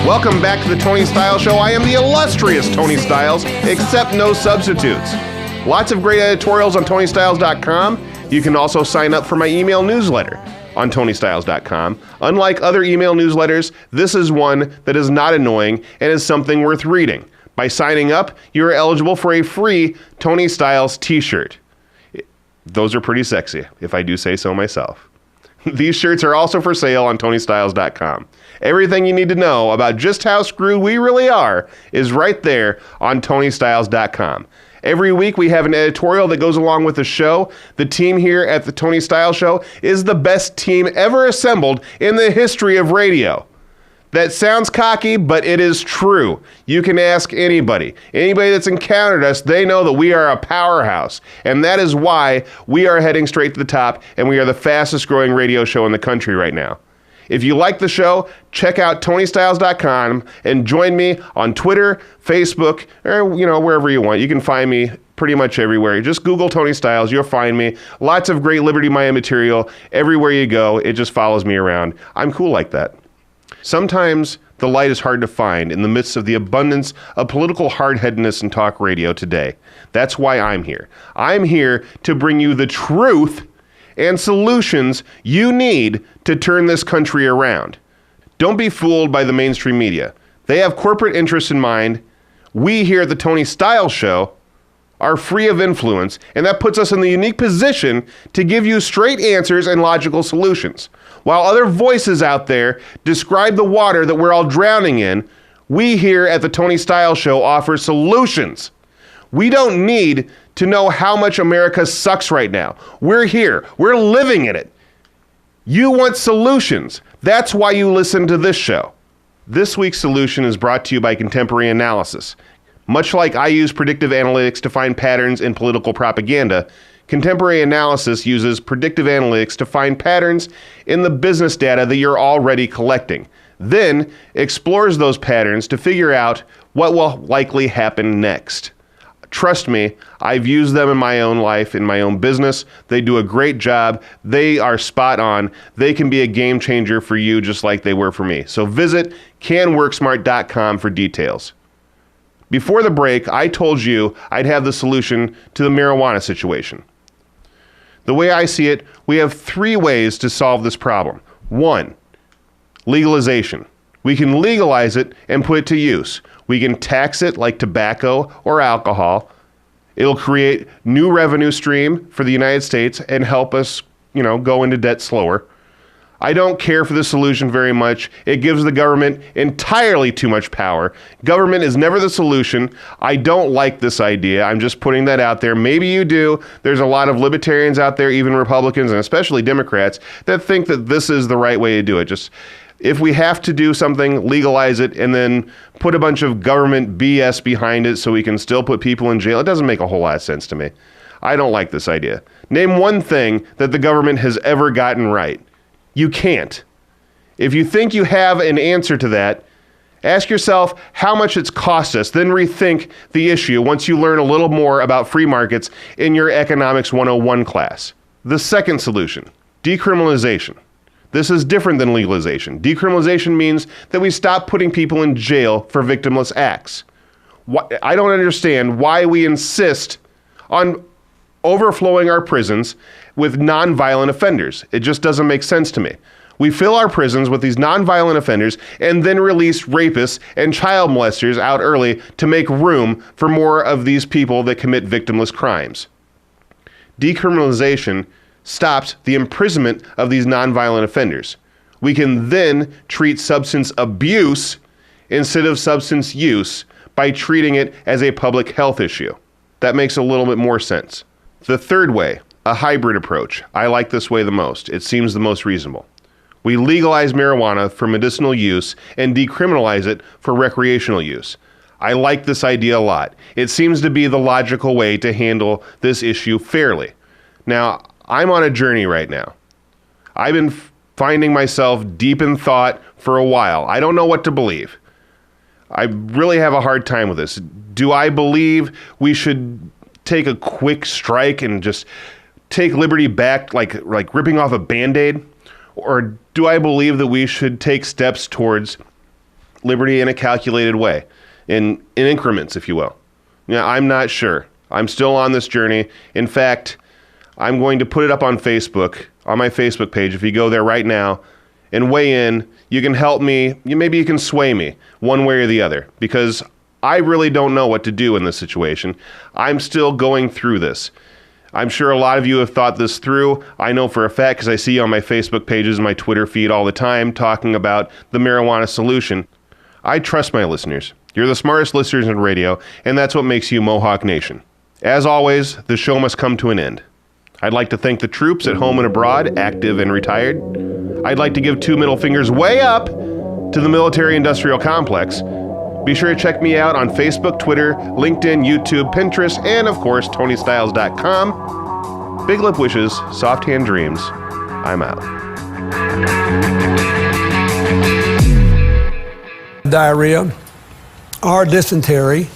Welcome back to the Tony Styles Show. I am the illustrious Tony Styles, except no substitutes. Lots of great editorials on TonyStyles.com. You can also sign up for my email newsletter on TonyStyles.com. Unlike other email newsletters, this is one that is not annoying and is something worth reading. By signing up, you are eligible for a free Tony Styles t-shirt. Those are pretty sexy, if I do say so myself. These shirts are also for sale on TonyStyles.com. Everything you need to know about just how screwed we really are is right there on TonyStyles.com. Every week we have an editorial that goes along with the show. The team here at the Tony Styles Show is the best team ever assembled in the history of radio. That sounds cocky, but it is true. You can ask anybody. Anybody that's encountered us, they know that we are a powerhouse. And that is why we are heading straight to the top, and we are the fastest growing radio show in the country right now. If you like the show, check out TonyStyles.com and join me on Twitter, Facebook, or wherever you want. You can find me pretty much everywhere. Just Google Tony Styles, you'll find me. Lots of great Liberty Maya material. Everywhere you go, it just follows me around. I'm cool like that. Sometimes the light is hard to find in the midst of the abundance of political hard-headedness in talk radio today. That's why I'm here. I'm here to bring you the truth and solutions you need to turn this country around. Don't be fooled by the mainstream media. They have corporate interests in mind. We here at the Tony Styles Show are free of influence, and that puts us in the unique position to give you straight answers and logical solutions. While other voices out there describe the water that we're all drowning in, we here at the Tony Styles Show offer solutions. We don't need to know how much America sucks right now. We're here. We're living in it. You want solutions. That's why you listen to this show. This week's solution is brought to you by Contemporary Analysis. Much like I use predictive analytics to find patterns in political propaganda, Contemporary Analysis uses predictive analytics to find patterns in the business data that you're already collecting, then explores those patterns to figure out what will likely happen next. Trust me, I've used them in my own life, in my own business. They do a great job. They are spot on. They can be a game changer for you just like they were for me. So visit canworksmart.com for details. Before the break, I told you I'd have the solution to the marijuana situation. The way I see it, we have three ways to solve this problem. 1, legalization. We can legalize it and put it to use. We can tax it like tobacco or alcohol. It'll create new revenue stream for the United States and help us, go into debt slower. I don't care for the solution very much. It gives the government entirely too much power. Government is never the solution. I don't like this idea. I'm just putting that out there. Maybe you do. There's a lot of libertarians out there, even Republicans and especially Democrats, that think that this is the right way to do it. Just if we have to do something, legalize it and then put a bunch of government BS behind it so we can still put people in jail. It doesn't make a whole lot of sense to me. I don't like this idea. Name one thing that the government has ever gotten right. You can't. If you think you have an answer to that, ask yourself how much it's cost us, then rethink the issue once you learn a little more about free markets in your Economics 101 class. The second solution, decriminalization. This is different than legalization. Decriminalization means that we stop putting people in jail for victimless acts. I don't understand why we insist on overflowing our prisons with nonviolent offenders. It just doesn't make sense to me. We fill our prisons with these nonviolent offenders and then release rapists and child molesters out early to make room for more of these people that commit victimless crimes. Decriminalization stops the imprisonment of these nonviolent offenders. We can then treat substance abuse instead of substance use by treating it as a public health issue. That makes a little bit more sense. The third way, a hybrid approach. I like this way the most. It seems the most reasonable. We legalize marijuana for medicinal use and decriminalize it for recreational use. I like this idea a lot. It seems to be the logical way to handle this issue fairly. Now, I'm on a journey right now. I've been finding myself deep in thought for a while. I don't know what to believe. I really have a hard time with this. Do I believe we should take a quick strike and just take liberty back like ripping off a Band-Aid? Or do I believe that we should take steps towards liberty in a calculated way, in increments, if you will. Yeah, I'm not sure. I'm still on this journey. In fact, I'm going to put it up on Facebook, on my Facebook page. If you go there right now and weigh in, you can help me. Maybe you can sway me one way or the other, because I really don't know what to do in this situation. I'm still going through this. I'm sure a lot of you have thought this through. I know for a fact because I see you on my Facebook pages and my Twitter feed all the time talking about the marijuana solution. I trust my listeners. You're the smartest listeners in radio, and that's what makes you Mohawk Nation. As always, the show must come to an end. I'd like to thank the troops at home and abroad, active and retired. I'd like to give two middle fingers way up to the military-industrial complex. Be sure to check me out on Facebook, Twitter, LinkedIn, YouTube, Pinterest, and of course, TonyStyles.com. Big lip wishes, soft hand dreams. I'm out. Diarrhea or dysentery